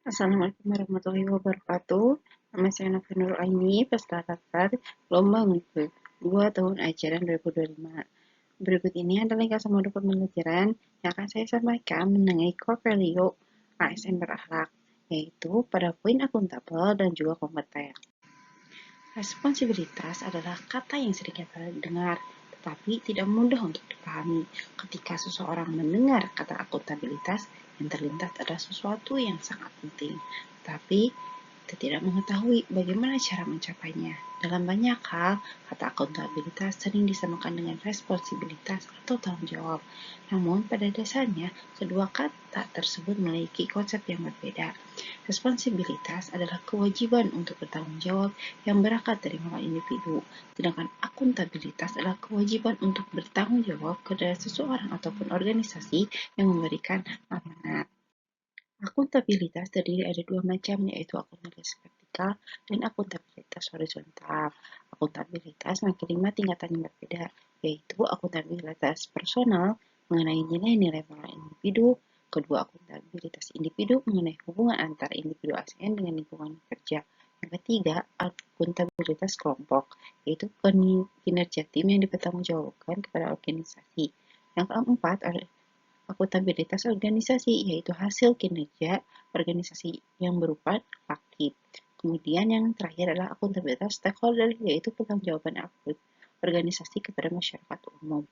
Assalamualaikum warahmatullahi wabarakatuh. Nama saya Nova Nur Aini, peserta Lomba Minggu 2 tahun ajaran 2025. Berikut ini adalah ringkasan modul pembelajaran yang akan saya sampaikan mengenai core value ASN berakhlak, yaitu pada poin akuntabel dan juga kompeten. Responsibilitas adalah kata yang sering kita dengar, tetapi tidak mudah untuk dipahami. Ketika seseorang mendengar kata akuntabilitas, yang terlintas adalah sesuatu yang sangat penting. Tetapi kita tidak mengetahui bagaimana cara mencapainya. Dalam banyak hal, kata akuntabilitas sering disamakan dengan responsibilitas atau tanggung jawab. Namun, pada dasarnya, kedua kata tersebut memiliki konsep yang berbeda. Responsibilitas adalah kewajiban untuk bertanggung jawab yang berangkat dari moral individu, sedangkan akuntabilitas adalah kewajiban untuk bertanggung jawab kepada seseorang ataupun organisasi yang memberikan amanat. Akuntabilitas terdiri ada dua macam, yaitu akuntabilitas vertikal dan akuntabilitas horizontal. Akuntabilitas memiliki 5 tingkatan yang berbeda, yaitu akuntabilitas personal mengenai nilai-nilai moral individu, kedua akuntabilitas individu mengenai hubungan antara individu ASN dengan lingkungan kerja. Yang ketiga, akuntabilitas kelompok, yaitu kinerja tim yang dipertanggungjawabkan kepada organisasi. Yang keempat, akuntabilitas organisasi, yaitu hasil kinerja organisasi yang berupa aktif. Kemudian yang terakhir adalah akuntabilitas stakeholder, yaitu pertanggungjawaban organisasi kepada masyarakat umum.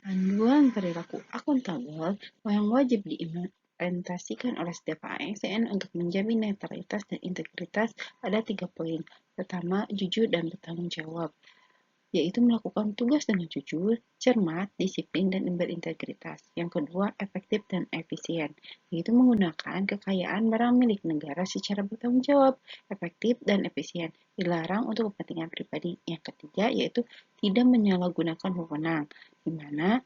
Panduan perilaku akuntabel yang wajib diimplementasikan oleh setiap ASN untuk menjamin netralitas dan integritas ada 3 poin. Pertama, jujur dan bertanggung jawab, yaitu melakukan tugas dengan jujur, cermat, disiplin, dan berintegritas. Yang kedua, efektif dan efisien, yaitu menggunakan kekayaan barang milik negara secara bertanggung jawab, efektif, dan efisien, dilarang untuk kepentingan pribadi. Yang ketiga, yaitu tidak menyalahgunakan wewenang, di mana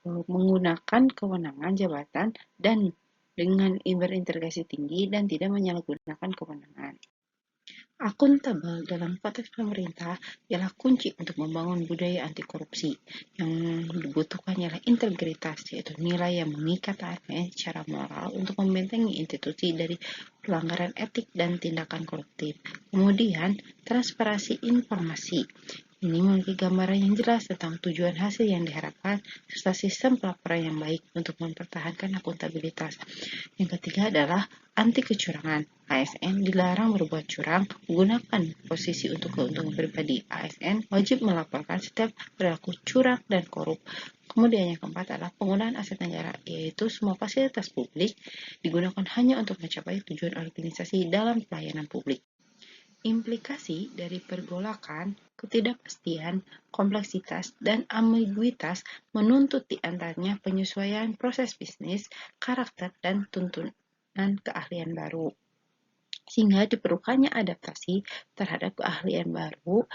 menggunakan kewenangan jabatan dan dengan berintegrasi tinggi dan tidak menyalahgunakan kewenangan. Akuntabel dalam konteks pemerintah ialah kunci untuk membangun budaya anti korupsi. Yang dibutuhkan ialah integritas, yaitu nilai yang mengikat ASN secara moral untuk membentengi institusi dari pelanggaran etik dan tindakan koruptif. Kemudian, transparansi informasi. Ini memiliki gambaran yang jelas tentang tujuan hasil yang diharapkan, serta sistem pelaporan yang baik untuk mempertahankan akuntabilitas. Yang ketiga adalah anti kecurangan. ASN dilarang berbuat curang, menggunakan posisi untuk keuntungan pribadi. ASN wajib melaporkan setiap perilaku curang dan korup. Kemudian yang keempat adalah penggunaan aset negara, yaitu semua fasilitas publik digunakan hanya untuk mencapai tujuan organisasi dalam pelayanan publik. Implikasi dari pergolakan, ketidakpastian, kompleksitas, dan ambiguitas menuntut di antaranya penyesuaian proses bisnis, karakter, dan tuntunan keahlian baru. Sehingga diperlukannya adaptasi terhadap keahlian baru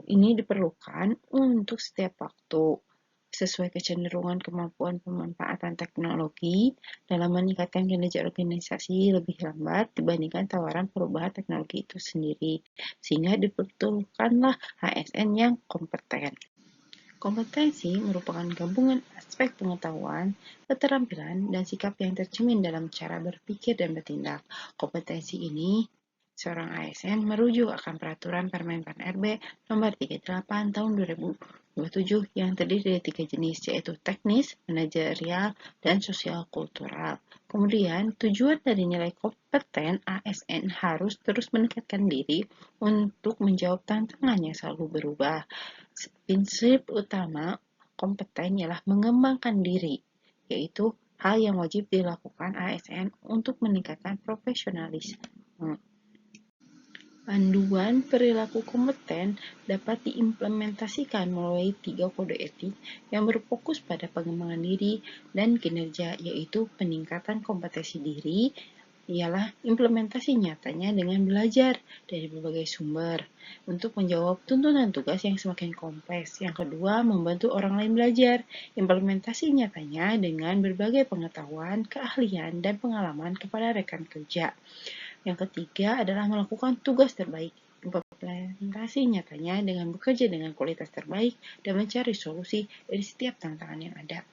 ini diperlukan untuk setiap waktu sesuai kecenderungan kemampuan pemanfaatan teknologi dalam meningkatkan kinerja organisasi lebih lambat dibandingkan tawaran perubahan teknologi itu sendiri, sehingga dibutuhkanlah ASN yang kompeten. Kompetensi merupakan gabungan aspek pengetahuan, keterampilan, dan sikap yang tercermin dalam cara berpikir dan bertindak. Kompetensi ini seorang ASN merujuk akan peraturan Permenpan RB nomor 38 tahun 2027 yang terdiri dari 3 jenis, yaitu teknis, manajerial, dan sosial kultural. Kemudian, tujuan dari nilai kompeten ASN harus terus meningkatkan diri untuk menjawab tantangan yang selalu berubah. Prinsip utama kompeten ialah mengembangkan diri, yaitu hal yang wajib dilakukan ASN untuk meningkatkan profesionalisme. Panduan perilaku kompeten dapat diimplementasikan melalui 3 kode etik yang berfokus pada pengembangan diri dan kinerja, yaitu peningkatan kompetensi diri, ialah implementasi nyatanya dengan belajar dari berbagai sumber untuk menjawab tuntunan tugas yang semakin kompleks. Yang kedua, membantu orang lain belajar. Implementasi nyatanya dengan berbagai pengetahuan, keahlian, dan pengalaman kepada rekan kerja. Yang ketiga adalah melakukan tugas terbaik. Implementasi nyatanya dengan bekerja dengan kualitas terbaik dan mencari solusi dari setiap tantangan yang ada.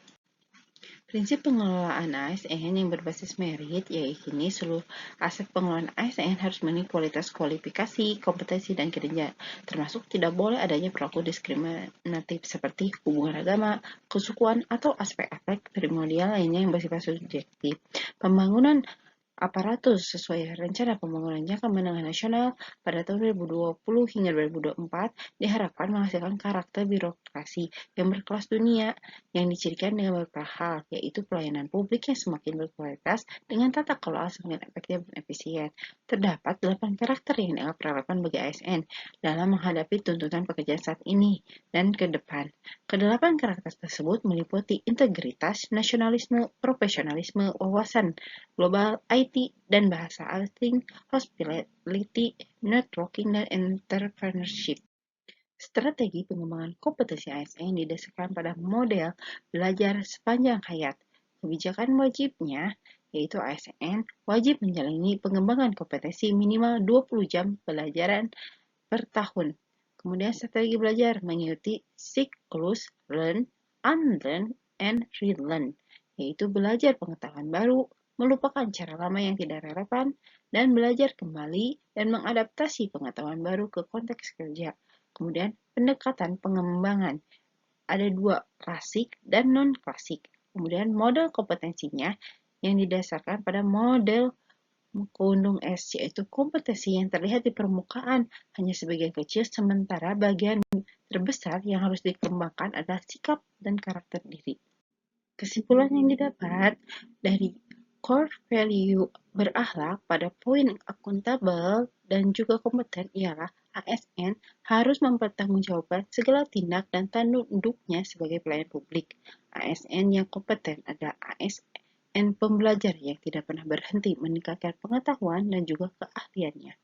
Prinsip pengelolaan ASN yang berbasis merit, yaitu seluruh aset pengelolaan ASN harus memenuhi kualitas kualifikasi, kompetensi, dan kinerja, termasuk tidak boleh adanya perilaku diskriminatif seperti hubungan agama, kesukuan, atau aspek-aspek primordial lainnya yang bersifat subjektif. Pembangunan aparatus sesuai rencana pembangunan jangka menengah nasional pada tahun 2020 hingga 2024 diharapkan menghasilkan karakter birokrasi yang berkelas dunia yang dicirikan dengan beberapa hal, yaitu pelayanan publik yang semakin berkualitas dengan tata kelola semakin efektif dan efisien. Terdapat 8 karakter yang dianggap relevan bagi ASN dalam menghadapi tuntutan pekerjaan saat ini dan ke depan. Kedelapan karakter tersebut meliputi integritas, nasionalisme, profesionalisme, wawasan global, IT, dan bahasa asing, hospitality, networking, dan entrepreneurship. Strategi pengembangan kompetensi ASN didasarkan pada model belajar sepanjang hayat. Kebijakan wajibnya, yaitu ASN, wajib menjalani pengembangan kompetensi minimal 20 jam pelajaran per tahun. Kemudian strategi belajar mengikuti siklus learn, unlearn, and relearn, yaitu belajar pengetahuan baru, melupakan cara lama yang tidak relevan, dan belajar kembali dan mengadaptasi pengetahuan baru ke konteks kerja. Kemudian pendekatan pengembangan, ada 2, klasik dan non-klasik. Kemudian model kompetensinya yang didasarkan pada model Gunung es, yaitu kompetensi yang terlihat di permukaan hanya sebagian kecil, sementara bagian terbesar yang harus dikembangkan adalah sikap dan karakter diri. Kesimpulan yang didapat dari core value berakhlak pada poin akuntabel dan juga kompeten ialah ASN harus mempertanggungjawabkan segala tindak dan tanduknya sebagai pelayan publik. ASN yang kompeten adalah ASN pembelajar yang tidak pernah berhenti meningkatkan pengetahuan dan juga keahliannya.